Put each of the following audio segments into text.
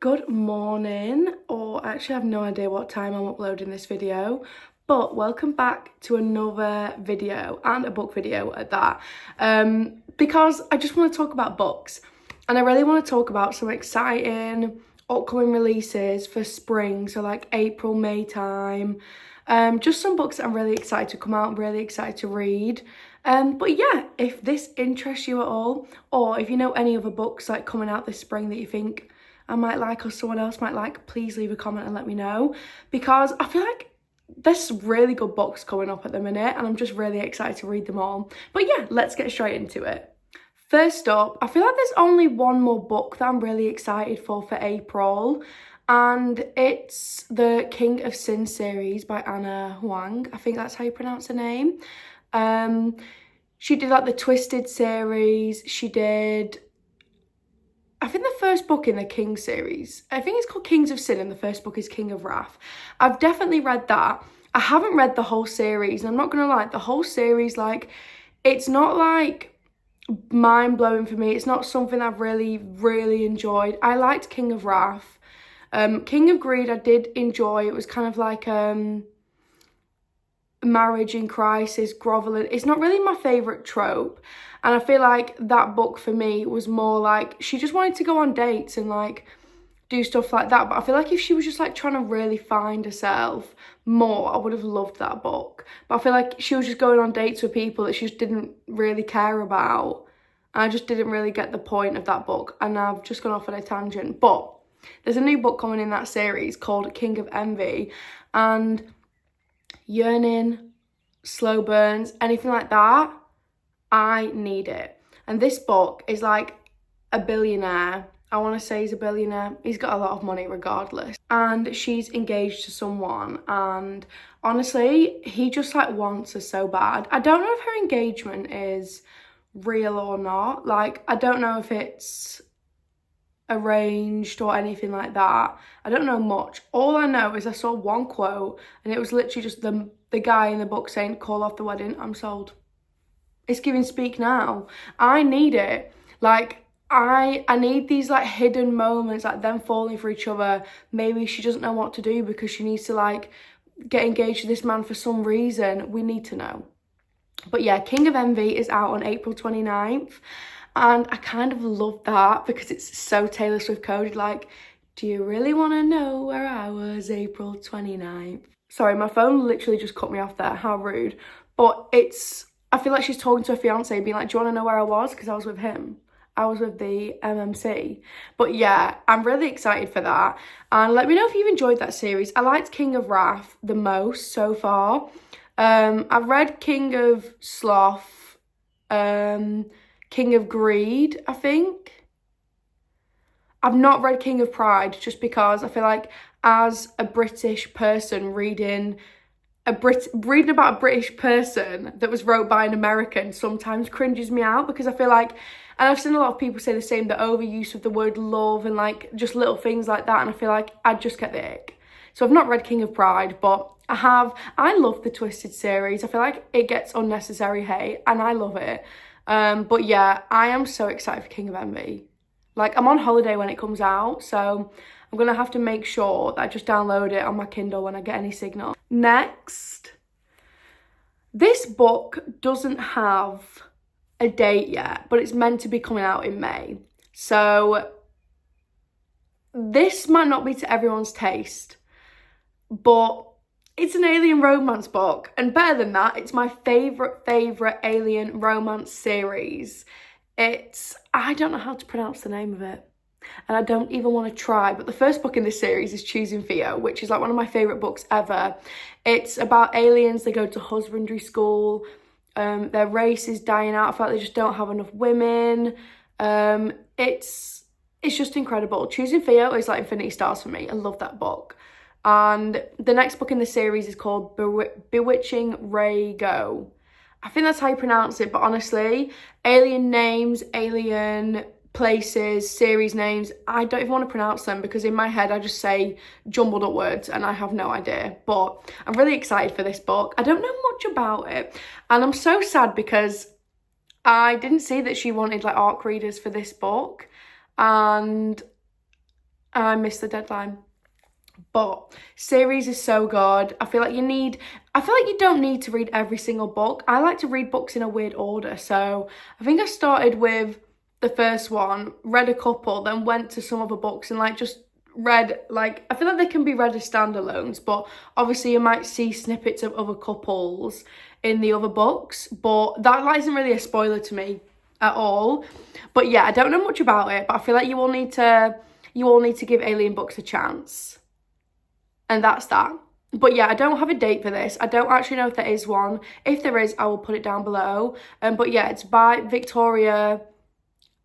Good morning, or actually I have no idea what time I'm uploading this video, but welcome back to another video, and a book video at that, because I just want to talk about books, and I really want to talk about some exciting upcoming releases for spring, so like April, May time, just some books that I'm really excited to come out, I'm really excited to read. But yeah, if this interests you at all, or if you know any other books like coming out this spring that you think I might like or someone else might like, please leave a comment and let me know, because I feel like there's really good books coming up at the minute and I'm just really excited to read them all. But yeah, let's get straight into it. First up, I feel like there's only one more book that I'm really excited for April, and it's the King of Sin series by Ana Huang. I think that's how you pronounce her name. She did like the Twisted series, she did I think the first book in the King series, I think it's called Kings of Sin and the first book is King of Wrath. I've definitely read that. I haven't read the whole series, and I'm not gonna lie, the whole series, like, it's not like mind-blowing for me. It's not something I've really enjoyed. I liked King of Wrath. King of Greed I did enjoy. It was kind of like marriage in crisis, groveling. It's not really my favourite trope, and I feel like that book for me was more like she just wanted to go on dates and like do stuff like that. But I feel like if she was just like trying to really find herself more, I would have loved that book. But I feel like she was just going on dates with people that she just didn't really care about, and I just didn't really get the point of that book, and I've just gone off on a tangent. But there's a new book coming in that series called King of Envy, and yearning, slow burns, anything like that, I need it. And this book is like a billionaire. I want to say he's a billionaire. He's got a lot of money regardless. And she's engaged to someone, and honestly, he just like wants her so bad. I don't know if her engagement is real or not. Like, I don't know if it's arranged or anything like that. I don't know much. All I know is I saw one quote and it was literally just the guy in the book saying, "Call off the wedding, I'm sold." It's giving Speak Now. I need it. Like, I need these like hidden moments, like them falling for each other. Maybe she doesn't know what to do because she needs to like get engaged to this man for some reason. We need to know. But yeah, King of Envy is out on April 29th. And I kind of love that because it's so Taylor Swift coded, like, do you really want to know where I was April 29th? Sorry, my phone literally just cut me off there, how rude. But I feel like she's talking to her fiance being like, do you want to know where I was? Because I was with him. I was with the MMC. But yeah, I'm really excited for that. And let me know if you've enjoyed that series. I liked King of Wrath the most so far. I've read King of Sloth, King of Greed, I think. I've not read King of Pride just because I feel like as a British person reading about a British person that was wrote by an American sometimes cringes me out, because I feel like, and I've seen a lot of people say the same, the overuse of the word love and like just little things like that, and I feel like I'd just get the ick. So I've not read King of Pride, but I love the Twisted series. I feel like it gets unnecessary hate and I love it. But yeah, I am so excited for King of Envy. Like, I'm on holiday when it comes out, so I'm gonna have to make sure that I just download it on my Kindle when I get any signal. Next, this book doesn't have a date yet, but it's meant to be coming out in May. So this might not be to everyone's taste, but it's an alien romance book, and better than that, it's my favourite alien romance series. I don't know how to pronounce the name of it, and I don't even want to try, but the first book in this series is Choosing Theo, which is like one of my favourite books ever. It's about aliens. They go to husbandry school. Their race is dying out. I feel like they just don't have enough women. It's just incredible. Choosing Theo is like Infinity Stars for me. I love that book. And the next book in the series is called Bewitching Ray Go. I think that's how you pronounce it, but honestly, alien names, alien places, series names, I don't even want to pronounce them because in my head I just say jumbled up words and I have no idea. But I'm really excited for this book. I don't know much about it, and I'm so sad because I didn't see that she wanted like ARC readers for this book, and I missed the deadline. But series is so good. I feel like you don't need to read every single book. I like to read books in a weird order. So I think I started with the first one, read a couple, then went to some other books and like just read, like, I feel like they can be read as standalones, but obviously you might see snippets of other couples in the other books, but that like isn't really a spoiler to me at all. But yeah, I don't know much about it, but I feel like you all need to give Alien books a chance. And that's that. But yeah, I don't have a date for this. I don't actually know if there is one. If there is, I will put it down below. But yeah, it's by Victoria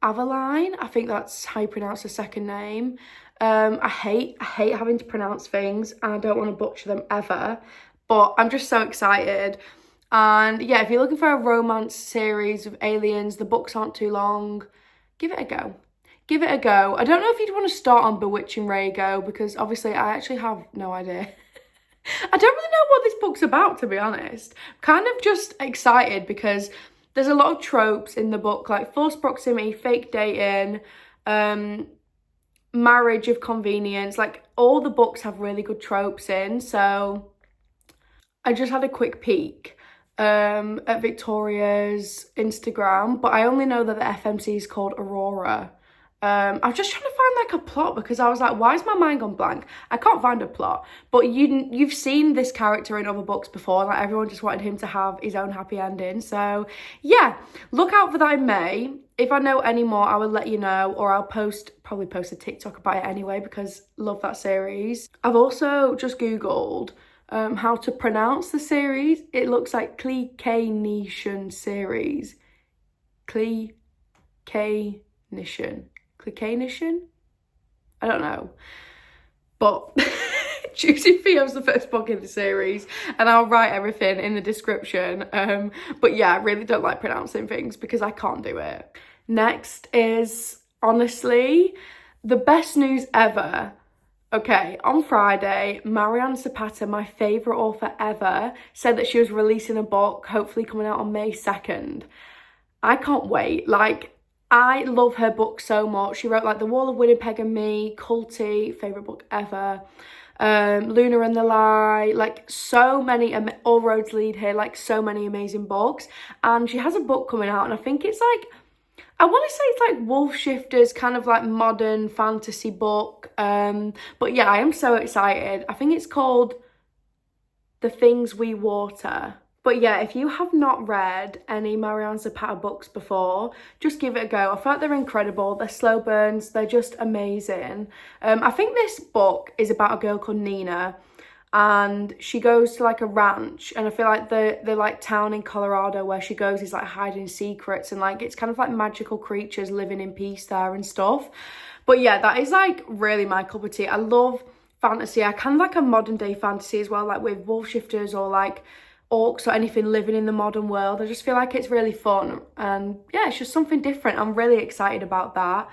Aveline. I think that's how you pronounce the second name. I hate having to pronounce things and I don't want to butcher them ever. But I'm just so excited. And yeah, if you're looking for a romance series of aliens, the books aren't too long. Give it a go. Give it a go. I don't know if you'd want to start on Bewitching Rago because obviously I actually have no idea. I don't really know what this book's about, to be honest. Kind of just excited because there's a lot of tropes in the book, like forced proximity, fake dating, marriage of convenience. Like all the books have really good tropes in. So I just had a quick peek at Victoria's Instagram, but I only know that the FMC is called Aurora. I was just trying to find like a plot because I was like, why is my mind gone blank? I can't find a plot. But you've seen this character in other books before. Like everyone just wanted him to have his own happy ending. So yeah, look out for that in May. If I know any more, I will let you know, or I'll probably post a TikTok about it anyway because love that series. I've also just Googled how to pronounce the series. It looks like Clickation series. Clickation. Clickation? I don't know. But Juicy Theo's the first book in the series and I'll write everything in the description. But yeah, I really don't like pronouncing things because I can't do it. Next is, honestly, the best news ever. Okay, on Friday, Marianne Zapata, my favourite author ever, said that she was releasing a book, hopefully coming out on May 2nd. I can't wait. Like, I love her book so much. She wrote like The Wall of Winnipeg and Me, Culty, favourite book ever. Luna and the Lie, like so many, All Roads Lead Here, like so many amazing books. And she has a book coming out and I think it's like, I want to say it's like Wolf Shifters, kind of like modern fantasy book. But yeah, I am so excited. I think it's called The Things We Water. But yeah, if you have not read any Marianne Zapata books before, just give it a go. I feel like they're incredible. They're slow burns. They're just amazing. I think this book is about a girl called Nina and she goes to like a ranch and I feel like the like town in Colorado where she goes is like hiding secrets and like it's kind of like magical creatures living in peace there and stuff. But yeah, that is like really my cup of tea. I love fantasy. I kind of like a modern day fantasy as well, like with Wolf Shifters or like orcs or anything living in the modern world. I just feel like it's really fun and yeah, it's just something different. I'm really excited about that.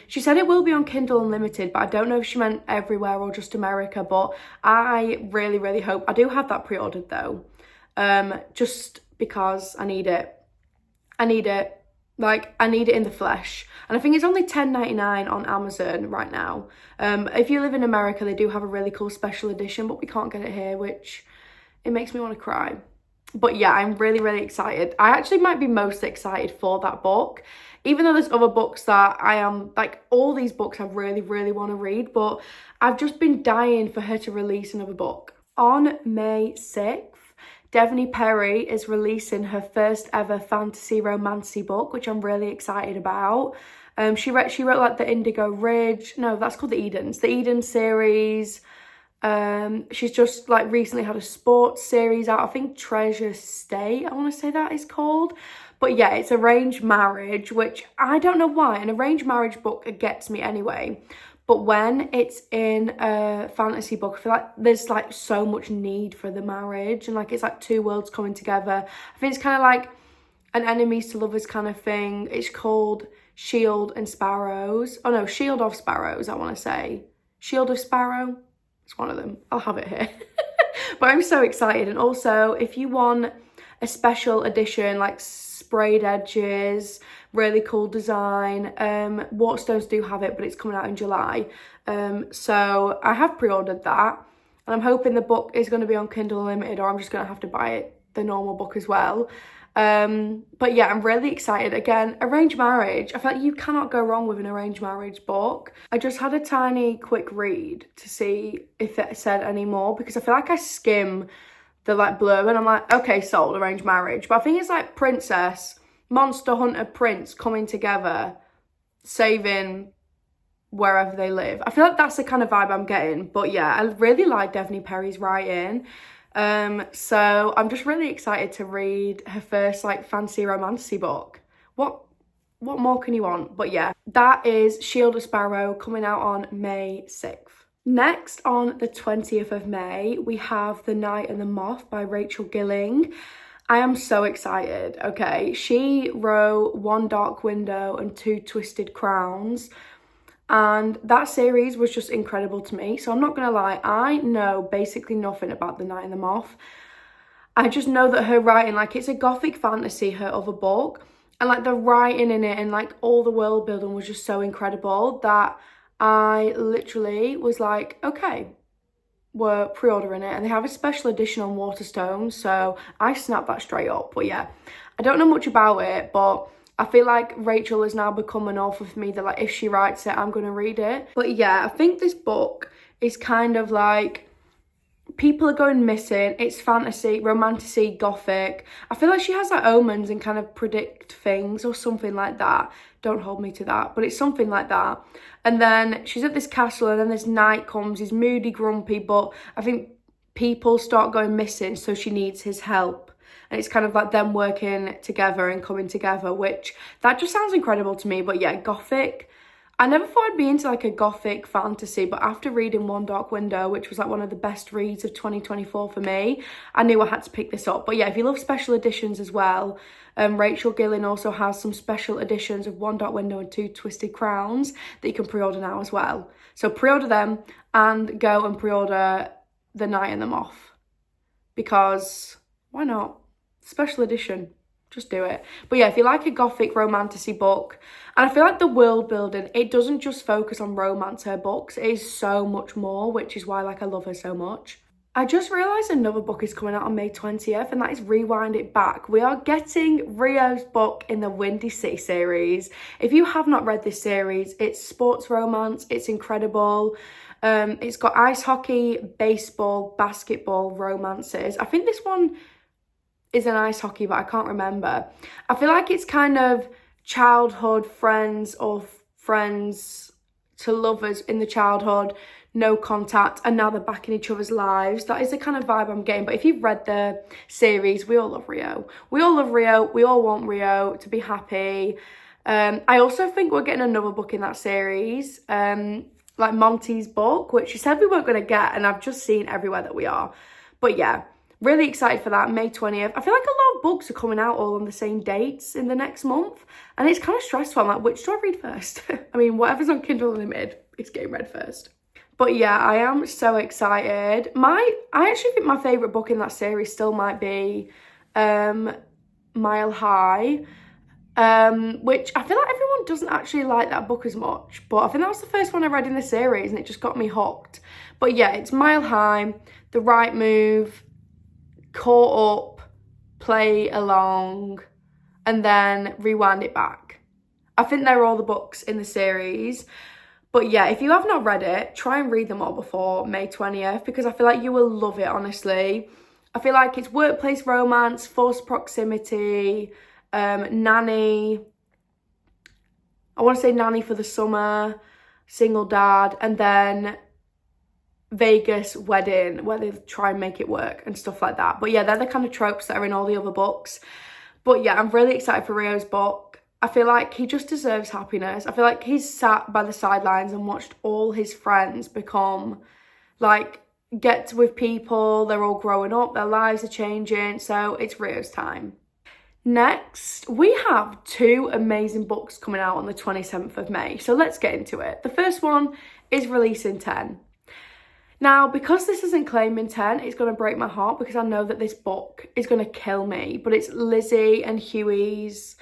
She said it will be on Kindle Unlimited, but I don't know if she meant everywhere or just America, but I really hope. I do have that pre-ordered though, just because I need it. Like, I need it in the flesh. And I think it's only $10.99 on Amazon right now. If you live in America, they do have a really cool special edition, but we can't get it here, which it makes me want to cry. But yeah, I'm really excited. I actually might be most excited for that book, even though there's other books that I am, like, all these books I really want to read, but I've just been dying for her to release another book. On May 6th, Devney Perry is releasing her first ever fantasy romancy book, which I'm really excited about. She wrote like the Indigo Ridge, no, that's called the Eden series. She's just like recently had a sports series out, I think Treasure State, I want to say that is called. But yeah, it's arranged marriage, which I don't know why. An arranged marriage book gets me anyway. But when it's in a fantasy book, I feel like there's like so much need for the marriage and like it's like two worlds coming together. I think it's kind of like an enemies to lovers kind of thing. It's called Shield and Sparrows. Oh no, Shield of Sparrows, I want to say. Shield of Sparrow? It's one of them. I'll have it here. But I'm so excited. And also, if you want a special edition, like sprayed edges, really cool design. Waterstones do have it, but it's coming out in July. So I have pre-ordered that, and I'm hoping the book is going to be on Kindle Unlimited, or I'm just going to have to buy it, the normal book as well. But yeah, I'm really excited. Again, arranged marriage. I feel like you cannot go wrong with an arranged marriage book. I just had a tiny quick read to see if it said any more, because I feel like I skim the like blurb and I'm like, okay, sold, arranged marriage. But I think it's like princess, monster hunter, prince coming together, saving wherever they live. I feel like that's the kind of vibe I'm getting. But yeah, I really like Devney Perry's writing. So I'm just really excited to read her first like fancy romancy book. What more can you want? But yeah, that is Shield of Sparrow, coming out on May 6th. Next, on the 20th of May, we have The Night and the Moth by Rachel Gilling. I am so excited, okay? She wrote One Dark Window and Two Twisted Crowns, and that series was just incredible to me. So I'm not gonna lie, I know basically nothing about The Night and the Moth. I just know that her writing, like, it's a gothic fantasy, her other book, and like the writing in it and like all the world building was just so incredible that I literally was like, okay, we're pre-ordering it, and they have a special edition on Waterstones, so I snapped that straight up. But yeah, I don't know much about it, but I feel like Rachel has now become an author for me that like if she writes it, I'm going to read it. But yeah, I think this book is kind of like, people are going missing. It's fantasy, romanticy, gothic. I feel like she has like omens and kind of predict things or something like that. Don't hold me to that, but it's something like that. And then she's at this castle, and then this knight comes. He's moody, grumpy, but I think people start going missing, so she needs his help. And it's kind of like them working together and coming together, which that just sounds incredible to me. But yeah, gothic. I never thought I'd be into like a gothic fantasy, but after reading One Dark Window, which was like one of the best reads of 2024 for me, I knew I had to pick this up. But yeah, if you love special editions as well, Rachel Gilling also has some special editions of One Dark Window and Two Twisted Crowns that you can pre-order now as well. So pre-order them and go and pre-order The Night and the Moth, because why not? Special edition. Just do it. But yeah, if you like a gothic romantasy book, and I feel like the world building, it doesn't just focus on romance, her books, it is so much more, which is why like I love her so much. I just realised another book is coming out on May 20th, and that is Rewind It Back. We are getting Rio's book in the Windy City series. If you have not read this series, it's sports romance, it's incredible. It's got ice hockey, baseball, basketball, romances. I think this one is an ice hockey, but I can't remember. I feel like it's kind of childhood friends or friends to lovers in the childhood, no contact, and now they're back in each other's lives. That is the kind of vibe I'm getting. But if you've read the series, we all love Rio. We all love Rio. We all want Rio to be happy. I also think we're getting another book in that series, like Monty's book, which she said we weren't going to get, and I've just seen everywhere that we are. But yeah, really excited for that, May 20th. I feel like a lot of books are coming out all on the same dates in the next month, and it's kind of stressful. I'm like, which do I read first? I mean, whatever's on Kindle Unlimited, it's getting read first. But yeah, I am so excited. I actually think my favourite book in that series still might be Mile High, which I feel like everyone doesn't actually like that book as much, but I think that was the first one I read in the series and it just got me hooked. But yeah, it's Mile High, The Right Move, Caught Up, Play Along, and then Rewind It Back. I think they're all the books in the series. But yeah, if you have not read it, try and read them all before May 20th, because I feel like you will love it, honestly. I feel like it's workplace romance, forced proximity, nanny. I want to say nanny for the summer, single dad, and then Vegas wedding where they try and make it work and stuff like that. But yeah, they're the kind of tropes that are in all the other books. But yeah, I'm really excited for Rio's book. I feel like he just deserves happiness. I feel like he's sat by the sidelines and watched all his friends become, like, get with people. They're all growing up. Their lives are changing. So it's Rio's time. Next, we have two amazing books coming out on the 27th of May. So let's get into it. The first one is Releasing 10. Now, because this isn't claiming 10, it's going to break my heart because I know that this book is going to kill me. But it's Lizzie and Huey's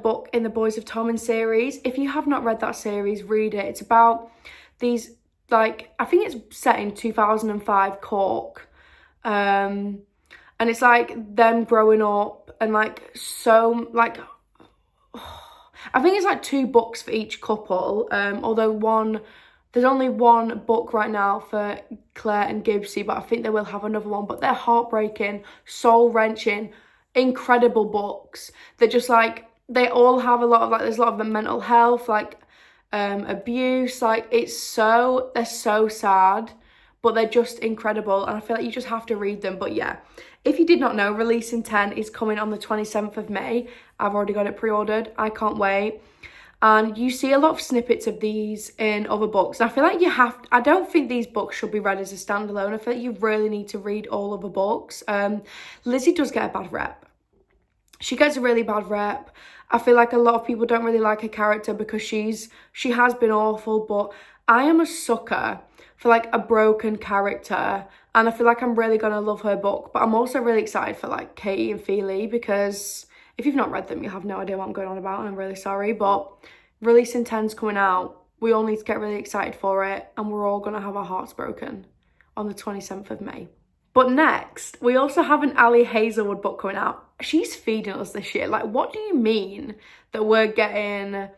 book in the Boys of Tommen series. If you have not read that series, read it. It's about these, like, I think it's set in 2005 Cork. And it's like them growing up and like so, like, I think it's like 2 books for each couple. Although there's only 1 book right now for Claire and Gibbsy, but I think they will have another one. But they're heartbreaking, soul-wrenching, incredible books. They're just like, they all have a lot of, like, there's a lot of mental health, like, abuse. Like, they're so sad, but they're just incredible. And I feel like you just have to read them. But yeah, if you did not know, Releasing 10 is coming on the 27th of May. I've already got it pre-ordered. I can't wait. And you see a lot of snippets of these in other books. And I feel like I don't think these books should be read as a standalone. I feel like you really need to read all of the books. Lizzie does get a bad rep. She gets a really bad rep. I feel like a lot of people don't really like her character because she has been awful. But I am a sucker for like a broken character. And I feel like I'm really going to love her book. But I'm also really excited for like Katie and Feely because if you've not read them, you'll have no idea what I'm going on about, and I'm really sorry. But Releasing 10's coming out. We all need to get really excited for it, and we're all going to have our hearts broken on the 27th of May. But next, we also have an Ali Hazelwood book coming out. She's feeding us this year. Like, what do you mean that we're getting...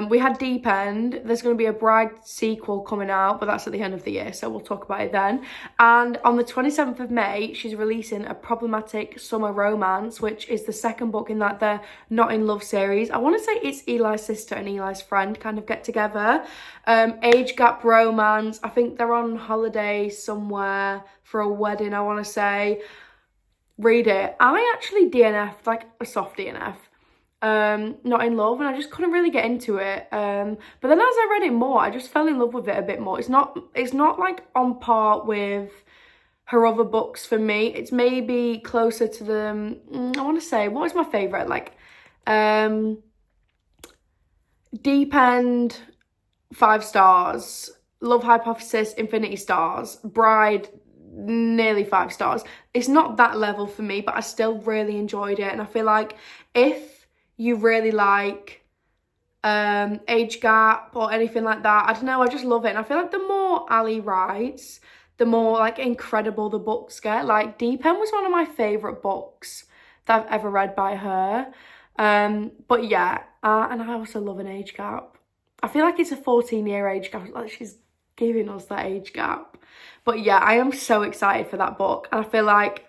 we had Deep End. There's going to be a Bride sequel coming out, but that's at the end of the year, so we'll talk about it then. And on the 27th of May, she's releasing A Problematic Summer Romance, which is the second book in that They're Not in Love series. I want to say it's Eli's sister and Eli's friend kind of get together. Age gap romance. I think they're on holiday somewhere for a wedding, I want to say. Read it. I actually DNF'd, like a soft DNF. Not in Love, and I just couldn't really get into it. But then as I read it more, I just fell in love with it a bit more. It's not like on par with her other books for me. It's maybe closer to the I want to say, what is my favorite? Like Deep End, 5 stars. Love Hypothesis, Infinity Stars. Bride, nearly 5 stars. It's not that level for me, but I still really enjoyed it. And I feel like if you really like Age Gap or anything like that, I don't know, I just love it. And I feel like the more Ali writes, the more like incredible the books get. Like Deep End was one of my favourite books that I've ever read by her. But yeah, and I also love an age gap. I feel like it's a 14-year age gap, like she's giving us that age gap. But yeah, I am so excited for that book, and I feel like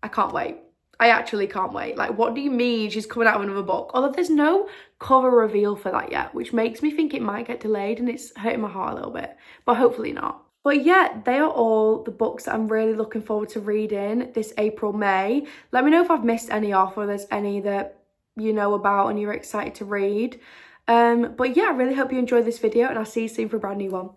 I can't wait. I actually can't wait. Like, what do you mean she's coming out with another book? Although there's no cover reveal for that yet, which makes me think it might get delayed, and it's hurting my heart a little bit, but hopefully not. But yeah, they are all the books that I'm really looking forward to reading this April, May. Let me know if I've missed any off or there's any that you know about and you're excited to read. But yeah, I really hope you enjoyed this video, and I'll see you soon for a brand new one.